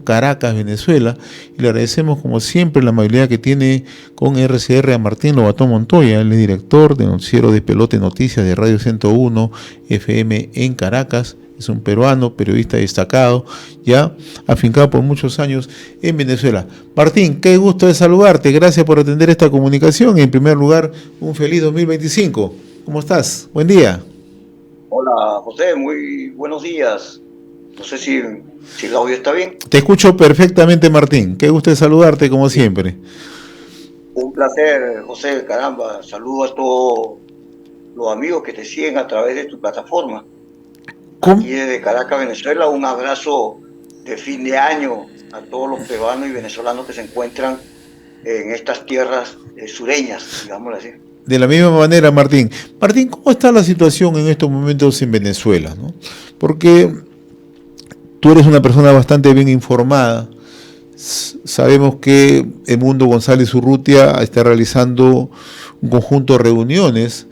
Caracas, Venezuela, y le agradecemos como siempre la amabilidad que tiene con RCR a Martín Lobatón Montoya, el director de Noticiero de Pelote Noticias de Radio 101 FM en Caracas. Es un peruano, periodista destacado, ya afincado por muchos años en Venezuela. Martín, qué gusto de saludarte, gracias por atender esta comunicación. En primer lugar, un feliz 2025. ¿Cómo estás? Buen día. Hola José, muy buenos días. No sé si el audio está bien. Te escucho perfectamente, Martín. Qué gusto de saludarte como siempre. Un placer, José, caramba. Saludo a todos los amigos que te siguen a través de tu plataforma. ¿Cómo? Aquí desde Caracas, Venezuela, un abrazo de fin de año a todos los peruanos y venezolanos que se encuentran en estas tierras sureñas, digámoslo así. De la misma manera, Martín. Martín, ¿cómo está la situación en estos momentos en Venezuela, ¿no? Porque tú eres una persona bastante bien informada. Sabemos que Edmundo González Urrutia está realizando un conjunto de reuniones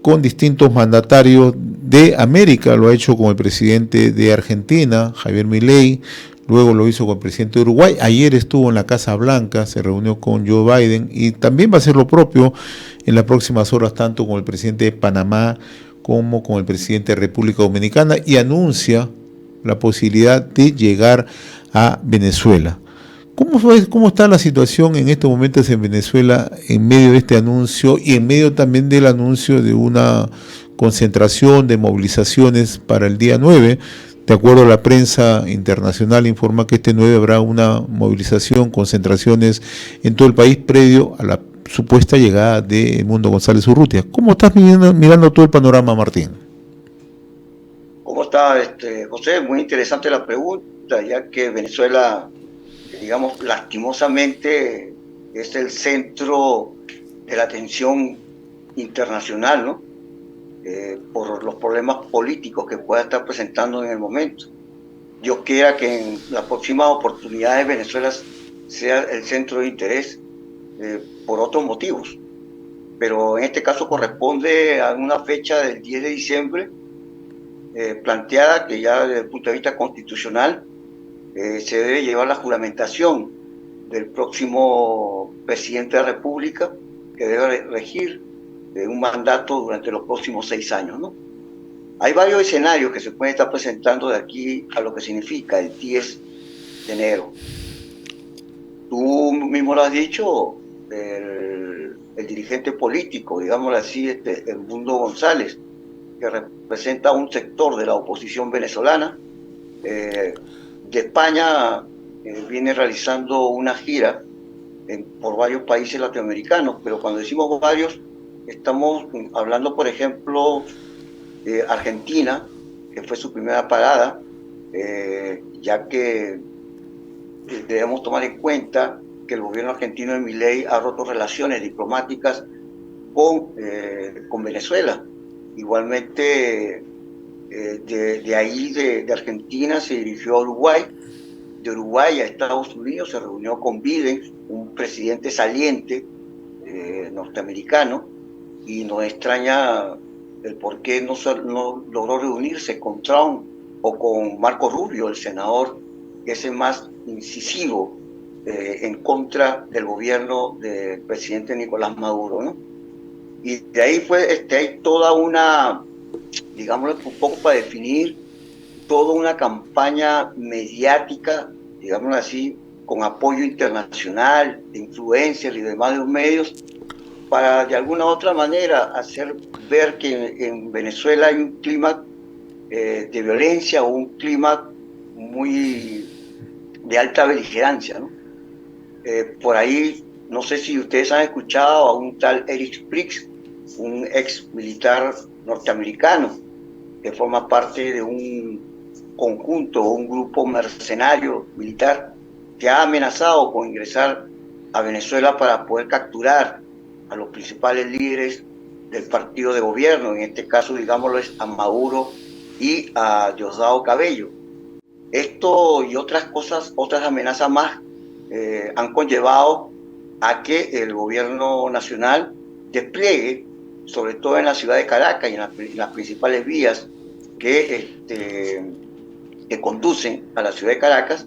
con distintos mandatarios de América. Lo ha hecho con el presidente de Argentina, Javier Milei, luego lo hizo con el presidente de Uruguay. Ayer estuvo en la Casa Blanca, se reunió con Joe Biden y también va a hacer lo propio en las próximas horas, tanto con el presidente de Panamá como con el presidente de República Dominicana, y anuncia la posibilidad de llegar a Venezuela. ¿Cómo está la situación en estos momentos en Venezuela en medio de este anuncio y en medio también del anuncio de una concentración de movilizaciones para el día 9? De acuerdo a la prensa internacional, informa que este 9 habrá una movilización, concentraciones en todo el país previo a la supuesta llegada de Edmundo González Urrutia. ¿Cómo estás mirando todo el panorama, Martín? ¿Cómo está, José? Muy interesante la pregunta, ya que Venezuela, digamos, lastimosamente es el centro de la atención internacional, ¿no? Por los problemas políticos que pueda estar presentando en el momento. Dios quiera que en las próximas oportunidades Venezuela sea el centro de interés por otros motivos. Pero en este caso corresponde a una fecha del 10 de diciembre planteada, que ya desde el punto de vista constitucional se debe llevar la juramentación del próximo presidente de la República, que debe regir un mandato durante los próximos 6 años, ¿no? Hay varios escenarios que se pueden estar presentando de aquí a lo que significa el 10 de enero. Tú mismo lo has dicho, el dirigente político, digámoslo así, Edmundo González, que representa un sector de la oposición venezolana, de España, viene realizando una gira por varios países latinoamericanos, pero cuando decimos varios, estamos hablando, por ejemplo, de Argentina, que fue su primera parada, ya que debemos tomar en cuenta que el gobierno argentino de Milei ha roto relaciones diplomáticas con Venezuela. Igualmente, de ahí, de Argentina, se dirigió a Uruguay. De Uruguay a Estados Unidos se reunió con Biden, un presidente saliente norteamericano, y nos extraña el por qué no logró reunirse con Trump o con Marco Rubio, el senador, que es el más incisivo en contra del gobierno del presidente Nicolás Maduro, ¿no? Y de ahí hay toda una, digámoslo un poco para definir, toda una campaña mediática, digámoslo así, con apoyo internacional, de influencers y demás medios, para de alguna u otra manera hacer ver que en Venezuela hay un clima de violencia o un clima muy de alta beligerancia, ¿no? Por ahí, no sé si ustedes han escuchado a un tal Eric Spriggs, un ex militar norteamericano que forma parte de un conjunto o un grupo mercenario militar que ha amenazado con ingresar a Venezuela para poder capturar a los principales líderes del partido de gobierno, en este caso, digámoslo, es a Maduro y a Diosdado Cabello. Esto y otras cosas, otras amenazas más, han conllevado a que el gobierno nacional despliegue, sobre todo en la ciudad de Caracas y en las principales vías que conducen a la ciudad de Caracas,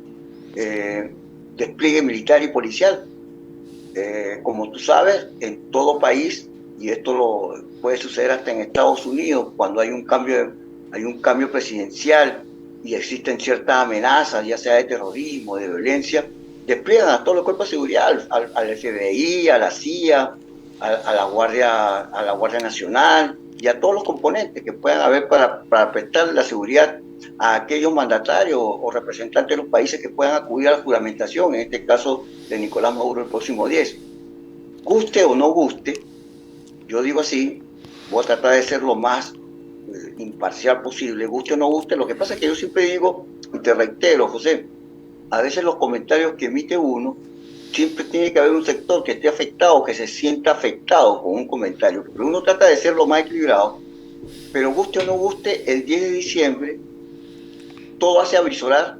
eh, despliegue militar y policial. Como tú sabes, en todo país, y esto puede suceder hasta en Estados Unidos, cuando hay un cambio presidencial y existen ciertas amenazas, ya sea de terrorismo, de violencia, despliegan a todos los cuerpos de seguridad, al FBI, a la CIA, a la Guardia Nacional y a todos los componentes que puedan haber para prestar la seguridad a aquellos mandatarios o representantes de los países que puedan acudir a la juramentación, en este caso de Nicolás Maduro el próximo 10. Guste o no guste, yo digo así, voy a tratar de ser lo más imparcial posible, guste o no guste. Lo que pasa es que yo siempre digo, y te reitero, José, a veces los comentarios que emite uno, siempre tiene que haber un sector que esté afectado, que se sienta afectado con un comentario, pero uno trata de ser lo más equilibrado, pero guste o no guste, el 10 de diciembre todo hace avisorar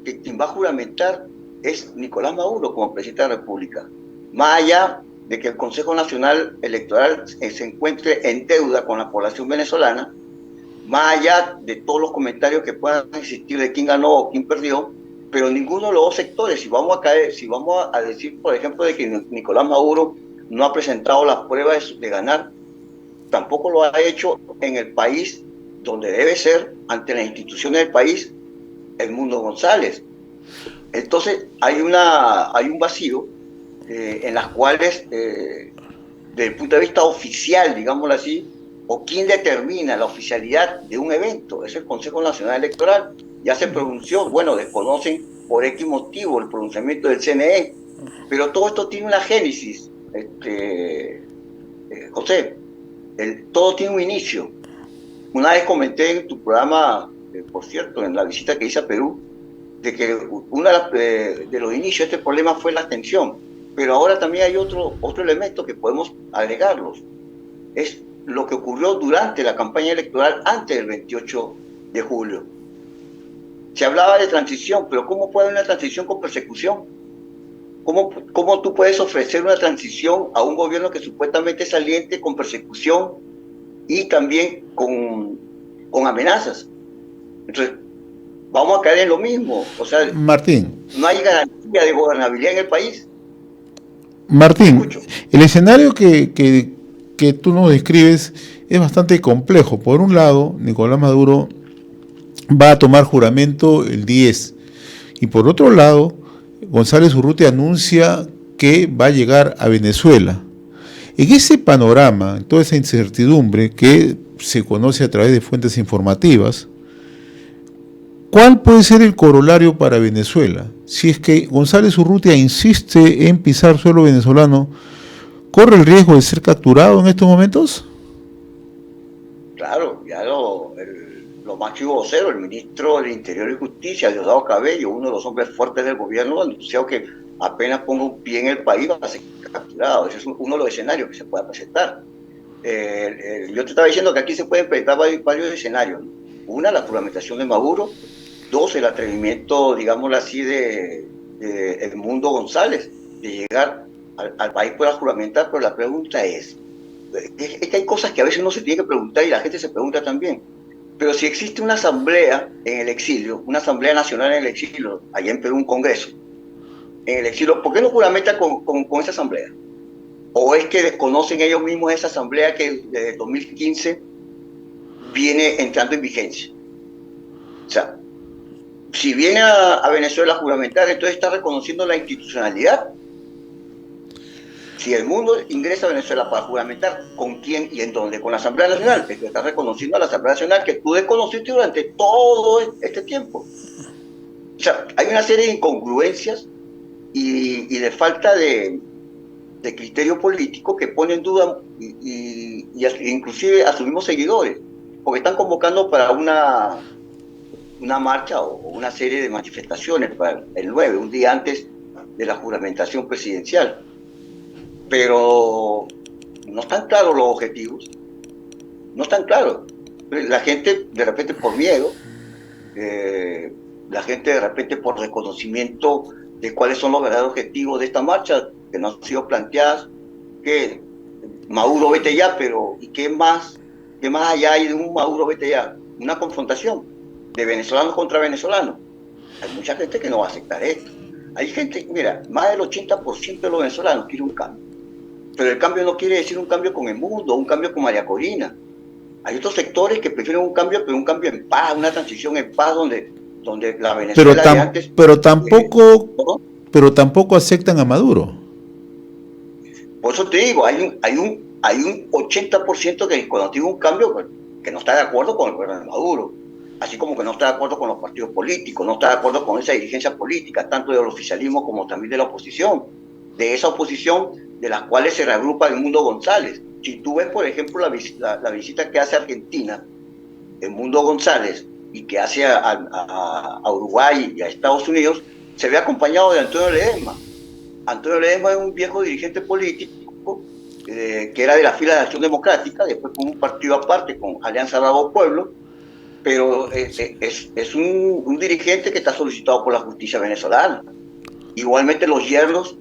que quien va a juramentar es Nicolás Maduro como presidente de la República. Más allá de que el Consejo Nacional Electoral se encuentre en deuda con la población venezolana, más allá de todos los comentarios que puedan existir de quién ganó o quién perdió, pero ninguno de los dos sectores, si vamos a decir, por ejemplo, de que Nicolás Maduro no ha presentado las pruebas de ganar, tampoco lo ha hecho en el país donde debe ser, ante las instituciones del país, Edmundo González. Entonces hay un vacío en las cuales, desde el punto de vista oficial, digámoslo así, o quién determina la oficialidad de un evento, es el Consejo Nacional Electoral. Ya se pronunció, bueno, desconocen por X motivo el pronunciamiento del CNE, pero todo esto tiene una génesis, José, todo tiene un inicio. Una vez comenté en tu programa, por cierto, en la visita que hice a Perú, de que uno de los inicios de este problema fue la abstención, pero ahora también hay otro elemento que podemos agregarlos, es lo que ocurrió durante la campaña electoral antes del 28 de julio. Se hablaba de transición, pero ¿cómo puede haber una transición con persecución? ¿Cómo tú puedes ofrecer una transición a un gobierno que supuestamente es saliente con persecución y también con amenazas? Entonces, vamos a caer en lo mismo. O sea, Martín. No hay garantía de gobernabilidad en el país. Martín, el escenario que tú nos describes es bastante complejo. Por un lado, Nicolás Maduro va a tomar juramento el 10. Y por otro lado, González Urrutia anuncia que va a llegar a Venezuela. En ese panorama, en toda esa incertidumbre que se conoce a través de fuentes informativas, ¿cuál puede ser el corolario para Venezuela? Si es que González Urrutia insiste en pisar suelo venezolano, ¿corre el riesgo de ser capturado en estos momentos? Claro, ya lo máximo vocero, el ministro del Interior y Justicia, Diosdado Cabello, uno de los hombres fuertes del gobierno, ha anunciado que apenas ponga un pie en el país va a ser capturado. Ese es uno de los escenarios que se puede presentar. Yo te estaba diciendo que aquí se pueden presentar varios escenarios, ¿no? Una, la juramentación de Maduro. Dos, el atrevimiento, digámoslo así, de Edmundo González de llegar al país para juramentar. Pero la pregunta es que hay cosas que a veces uno se tiene que preguntar y la gente se pregunta también. Pero si existe una asamblea en el exilio, una asamblea nacional en el exilio, allá en Perú, un congreso, en el exilio, ¿por qué no juramenta con esa asamblea? ¿O es que desconocen ellos mismos esa asamblea que desde 2015 viene entrando en vigencia? O sea, si viene a Venezuela a juramentar, entonces está reconociendo la institucionalidad. Si el mundo ingresa a Venezuela para juramentar, ¿con quién y en dónde? Con la Asamblea Nacional. Es que está reconociendo a la Asamblea Nacional que tú desconociste durante todo este tiempo. O sea, hay una serie de incongruencias y de falta de criterio político que pone en duda y inclusive a sus mismos seguidores, porque están convocando para una marcha o una serie de manifestaciones para el 9, un día antes de la juramentación presidencial. Pero no están claros los objetivos, no están claros. La gente de repente por miedo, la gente de repente por reconocimiento de cuáles son los verdaderos objetivos de esta marcha, que no han sido planteadas, que Maduro vete ya, pero ¿y qué más allá hay de un Maduro vete ya? Una confrontación de venezolanos contra venezolanos. Hay mucha gente que no va a aceptar esto. Hay gente, mira, más del 80% de los venezolanos quiere un cambio. Pero el cambio no quiere decir un cambio con el mundo, un cambio con María Corina. Hay otros sectores que prefieren un cambio, pero un cambio en paz, una transición en paz, donde la Pero, Venezuela de antes... ¿no? pero tampoco aceptan a Maduro. Por eso te digo, hay un 80% que cuando digo un cambio, que no está de acuerdo con el gobierno de Maduro, así como que no está de acuerdo con los partidos políticos, no está de acuerdo con esa dirigencia política, tanto del oficialismo como también de la oposición, de esa oposición de las cuales se reagrupa el Mundo González. Si tú ves, por ejemplo, la visita que hace a Argentina, el Mundo González, y que hace a Uruguay y a Estados Unidos, se ve acompañado de Antonio Ledesma. Antonio Ledesma es un viejo dirigente político que era de la fila de Acción Democrática, después con un partido aparte, con Alianza Bravo Pueblo, pero es un dirigente que está solicitado por la justicia venezolana. Igualmente los yernos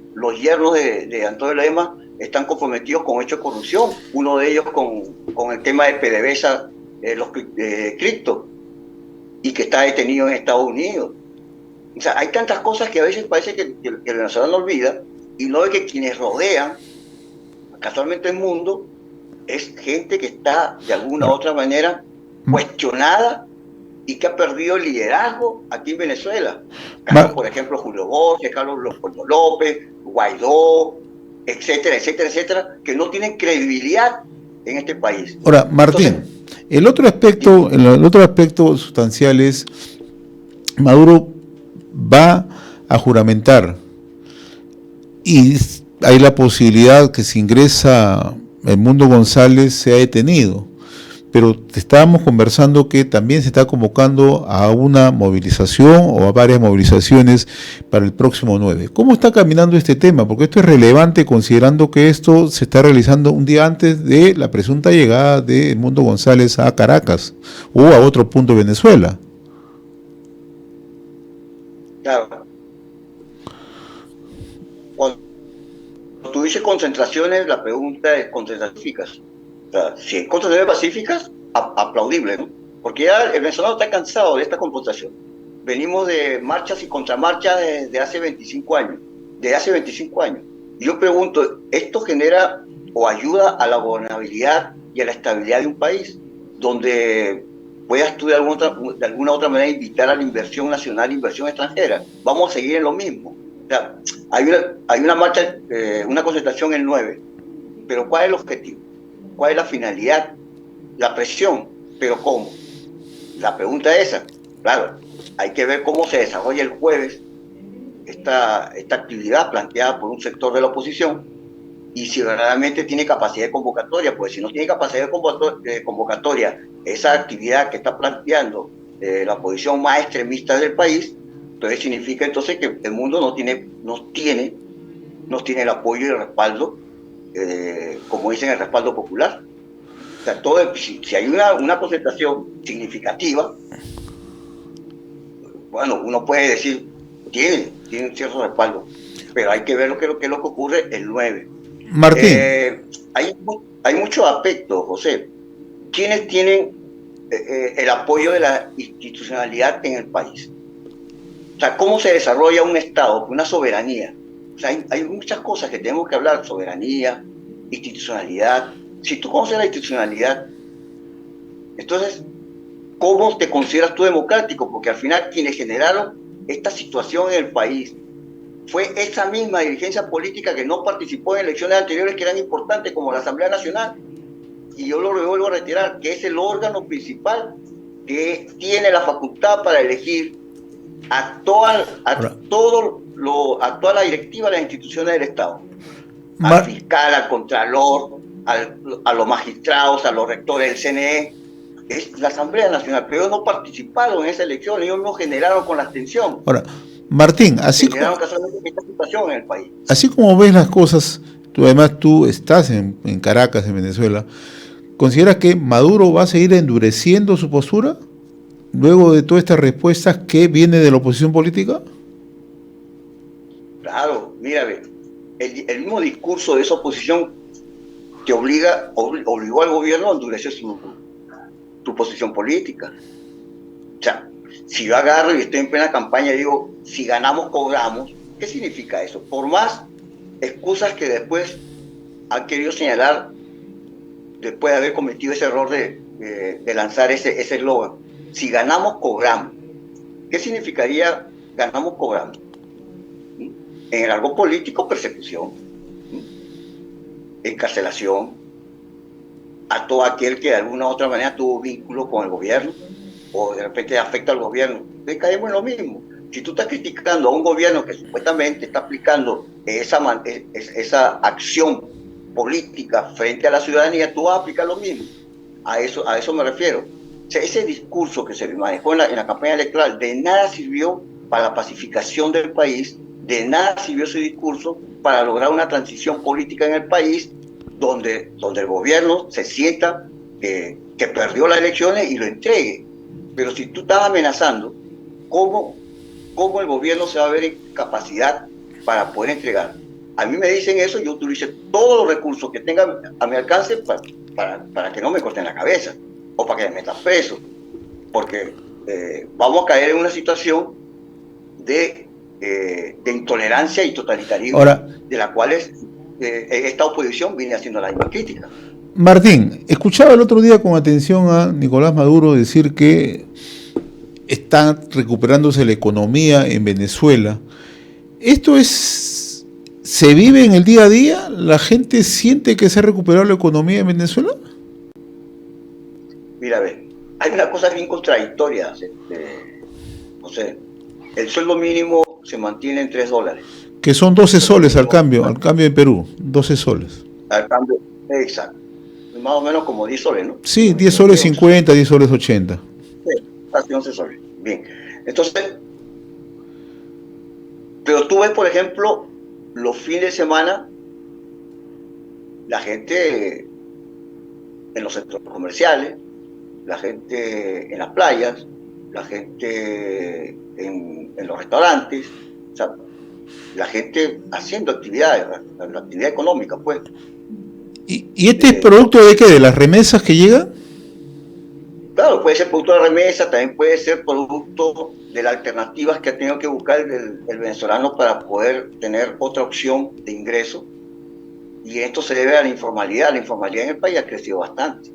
de Antonio Ledesma están comprometidos con hechos de corrupción, uno de ellos con el tema de PDVSA, los cripto, y que está detenido en Estados Unidos. O sea, hay tantas cosas que a veces parece que el venezolano olvida, y no es que quienes rodean casualmente el mundo es gente que está de alguna u otra manera cuestionada y que ha perdido el liderazgo aquí en Venezuela. Casos, por ejemplo, Julio Borges, Carlos Leopoldo López, Guaidó, etcétera, etcétera, etcétera, que no tienen credibilidad en este país. Ahora, Martín, entonces, el otro aspecto sustancial es Maduro va a juramentar y hay la posibilidad que si ingresa el Mundo González sea detenido, pero estábamos conversando que también se está convocando a una movilización o a varias movilizaciones para el próximo 9. ¿Cómo está caminando este tema? Porque esto es relevante considerando que esto se está realizando un día antes de la presunta llegada de Mundo González a Caracas o a otro punto de Venezuela. Claro. Cuando tú dices concentraciones, la pregunta es concentraciones pacíficas. O sea, si hay concentraciones pacíficas, aplaudible, ¿no? Porque ya el venezolano está cansado de esta confrontación. Venimos de marchas y contramarchas desde hace 25 años. Desde hace 25 años. Y yo pregunto, ¿esto genera o ayuda a la gobernabilidad y a la estabilidad de un país? Donde puedas tú de alguna otra manera invitar a la inversión nacional, inversión extranjera. Vamos a seguir en lo mismo. O sea, hay una marcha, una concentración el 9, pero ¿cuál es el objetivo? ¿Cuál es la finalidad? La presión, pero ¿cómo? La pregunta es esa. Claro, hay que ver cómo se desarrolla el jueves esta actividad planteada por un sector de la oposición y si verdaderamente tiene capacidad de convocatoria, pues si no tiene capacidad de convocatoria esa actividad que está planteando la oposición más extremista del país, entonces significa entonces que el mundo no tiene el apoyo y el respaldo, como dicen, el respaldo popular. O sea, si hay una concentración significativa, bueno, uno puede decir, tiene cierto respaldo, pero hay que ver lo que ocurre el 9. Martín. Hay muchos aspectos, José. ¿Quiénes tienen el apoyo de la institucionalidad en el país? O sea, ¿cómo se desarrolla un Estado, una soberanía? O sea, hay muchas cosas que tenemos que hablar, soberanía, institucionalidad. Si tú conoces la institucionalidad, entonces, ¿cómo te consideras tú democrático? Porque al final quienes generaron esta situación en el país fue esa misma dirigencia política que no participó en elecciones anteriores que eran importantes, como la Asamblea Nacional. Y yo lo vuelvo a retirar, que es el órgano principal que tiene la facultad para elegir a toda la directiva de las instituciones del Estado. Al fiscal, al contralor, a los magistrados, a los rectores del CNE. Es la Asamblea Nacional, pero ellos no participaron en esa elección, ellos no generaron con la abstención. Ahora, Martín, así como ves las cosas, tú estás en Caracas, en Venezuela, ¿consideras que Maduro va a seguir endureciendo su postura luego de todas estas respuestas que vienen de la oposición política? Claro, mira, el mismo discurso de esa oposición que obligó al gobierno a endurecer su posición política. O sea, Si yo agarro y estoy en plena campaña y digo, si ganamos, cobramos, ¿qué significa eso? Por más excusas que después han querido señalar, después de haber cometido ese error de lanzar ese eslogan, si ganamos, cobramos. ¿Qué significaría ganamos, cobramos? En el argot político, persecución, encarcelación a todo aquel que de alguna u otra manera tuvo vínculo con el gobierno o de repente afecta al gobierno. Entonces caemos en lo mismo. Si tú estás criticando a un gobierno que supuestamente está aplicando esa acción política frente a la ciudadanía, tú vas a aplicar lo mismo. A eso me refiero. O sea, ese discurso que se manejó en la campaña electoral de nada sirvió para la pacificación del país, de nada sirvió ese discurso para lograr una transición política en el país donde el gobierno se sienta que perdió las elecciones y lo entregue. Pero si tú estás amenazando, ¿cómo el gobierno se va a ver en capacidad para poder entregar? A mí me dicen eso, yo utilice todos los recursos que tenga a mi alcance para que no me corten la cabeza o para que me metan preso, porque vamos a caer en una situación de intolerancia y totalitarismo. Ahora, de la cual esta oposición viene haciendo la misma crítica. Martín, escuchaba el otro día con atención a Nicolás Maduro decir que está recuperándose la economía en Venezuela. ¿Esto se vive en el día a día? ¿La gente siente que se ha recuperado la economía en Venezuela? Mira, a ver, hay una cosa bien contradictoria, José. El sueldo mínimo se mantiene en $3. Que son 12 soles al cambio de Perú, 12 soles. Al cambio, exacto. Más o menos como 10 soles, ¿no? Sí, 10 soles 50, 10 soles 80. Sí, casi 11 soles. Bien. Entonces, pero tú ves, por ejemplo, los fines de semana, la gente en los centros comerciales, la gente en las playas, la gente en los restaurantes, o sea, la gente haciendo actividades, la actividad económica, pues. ¿Y este es producto de qué? ¿De las remesas que llegan? Claro, puede ser producto de remesa, también puede ser producto de las alternativas que ha tenido que buscar el venezolano para poder tener otra opción de ingreso. Y esto se debe a la informalidad. La informalidad en el país ha crecido bastante.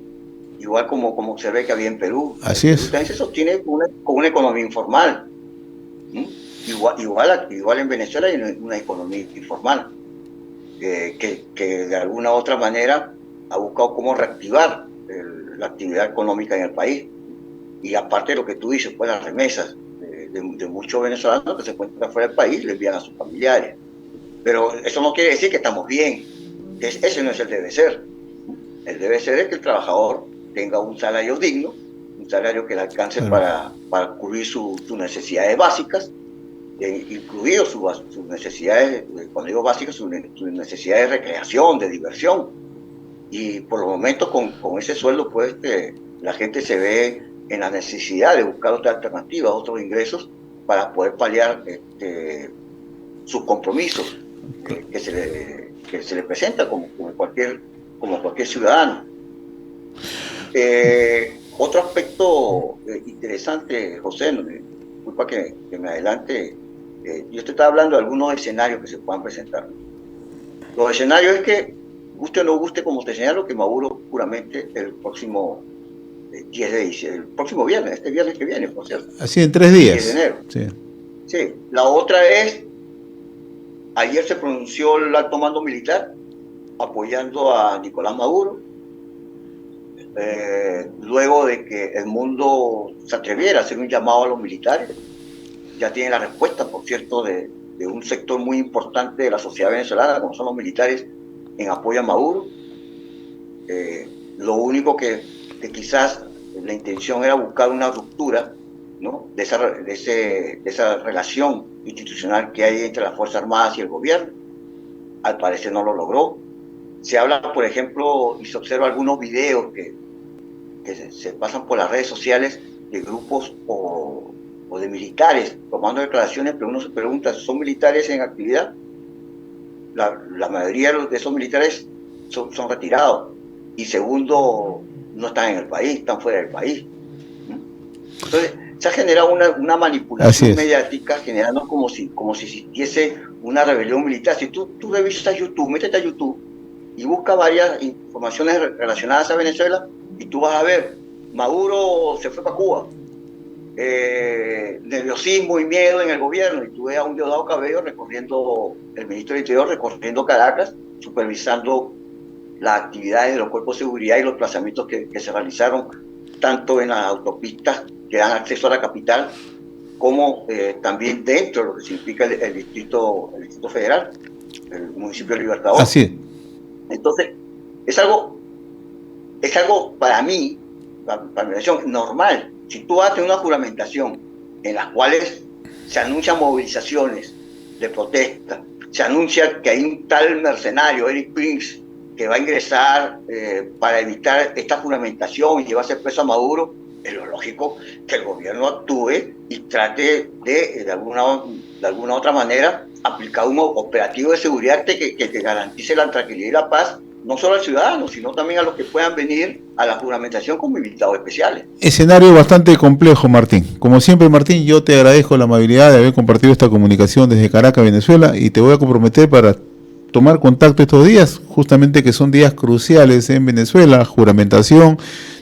Igual como se ve que había en Perú. Así es. También se sostiene con una economía informal. Igual en Venezuela hay una economía informal que de alguna u otra manera ha buscado cómo reactivar la actividad económica en el país. Y aparte de lo que tú dices, pues las remesas de muchos venezolanos que se encuentran fuera del país le envían a sus familiares. Pero eso no quiere decir que estamos bien. Ese no es el debe ser. El debe ser es que el trabajador tenga un salario digno, un salario que le alcance para cubrir sus necesidades básicas, incluidos sus necesidades, cuando digo básicas, sus necesidades de recreación, de diversión. Y por los momentos con ese sueldo, pues la gente se ve en la necesidad de buscar otras alternativas, otros ingresos para poder paliar sus compromisos que se le presenta como cualquier ciudadano. Otro aspecto interesante, José, disculpa que me adelante, yo te estaba hablando de algunos escenarios que se puedan presentar. Los escenarios es que, guste o no guste, como te señalo, que Maduro puramente el próximo 10 de diciembre, el próximo viernes, este viernes que viene, por cierto. Así en 3 días. 10 de enero. Sí. Sí. La otra es, ayer se pronunció el alto mando militar apoyando a Nicolás Maduro, luego de que el mundo se atreviera a hacer un llamado a los militares. Ya tiene la respuesta, por cierto, de un sector muy importante de la sociedad venezolana, como son los militares, en apoyo a Maduro. Lo único que quizás la intención era buscar una ruptura, ¿no?, de esa relación institucional que hay entre las Fuerzas Armadas y el gobierno. Al parecer no lo logró. Se habla, por ejemplo, y se observa algunos videos que se pasan por las redes sociales de grupos o de militares tomando declaraciones, pero uno se pregunta, ¿son militares en actividad? La mayoría de esos militares son retirados. Y segundo, no están en el país, están fuera del país. Entonces, se ha generado una Así manipulación es. mediática, generando como si existiese una rebelión militar. Si tú revisas YouTube, métete a YouTube y busca varias informaciones relacionadas a Venezuela y tú vas a ver, Maduro se fue para Cuba, nerviosismo y miedo en el gobierno, y tú ves a un Diosdado Cabello recorriendo, el ministro del Interior recorriendo Caracas, supervisando las actividades de los cuerpos de seguridad y los desplazamientos que se realizaron tanto en las autopistas que dan acceso a la capital como también dentro de lo que significa el distrito federal, el municipio de Libertador. Así es. Entonces, es algo para mí, para mi versión, normal. Si tú haces una juramentación en las cuales se anuncian movilizaciones de protesta, se anuncia que hay un tal mercenario, Eric Prince, que va a ingresar para evitar esta juramentación y llevarse preso a Maduro, es lo lógico que el gobierno actúe y trate de alguna otra manera aplicar un operativo de seguridad que garantice la tranquilidad y la paz, no solo al ciudadano, sino también a los que puedan venir a la juramentación como invitados especiales. Escenario bastante complejo, Martín. Como siempre, Martín, yo te agradezco la amabilidad de haber compartido esta comunicación desde Caracas, Venezuela, y te voy a comprometer para tomar contacto estos días, justamente que son días cruciales en Venezuela, juramentación,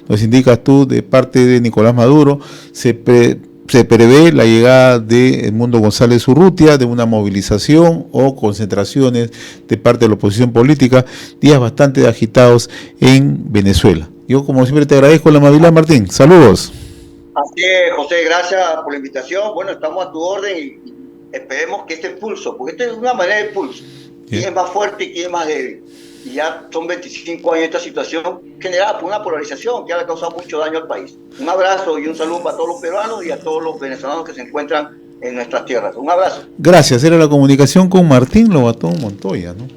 nos indicas tú, de parte de Nicolás Maduro, se prevé la llegada de Edmundo González Urrutia, de una movilización o concentraciones de parte de la oposición política, días bastante agitados en Venezuela. Yo, como siempre, te agradezco la amabilidad, Martín. Saludos. Así es, José, gracias por la invitación. Bueno, estamos a tu orden y esperemos que este pulso, porque esta es una manera de pulso, quién es más fuerte y quién es más débil. Y ya son 25 años de esta situación generada por una polarización que ha causado mucho daño al país. Un abrazo y un saludo para todos los peruanos y a todos los venezolanos que se encuentran en nuestras tierras. Un abrazo. Gracias. Era la comunicación con Martín Lobatón Montoya, ¿no?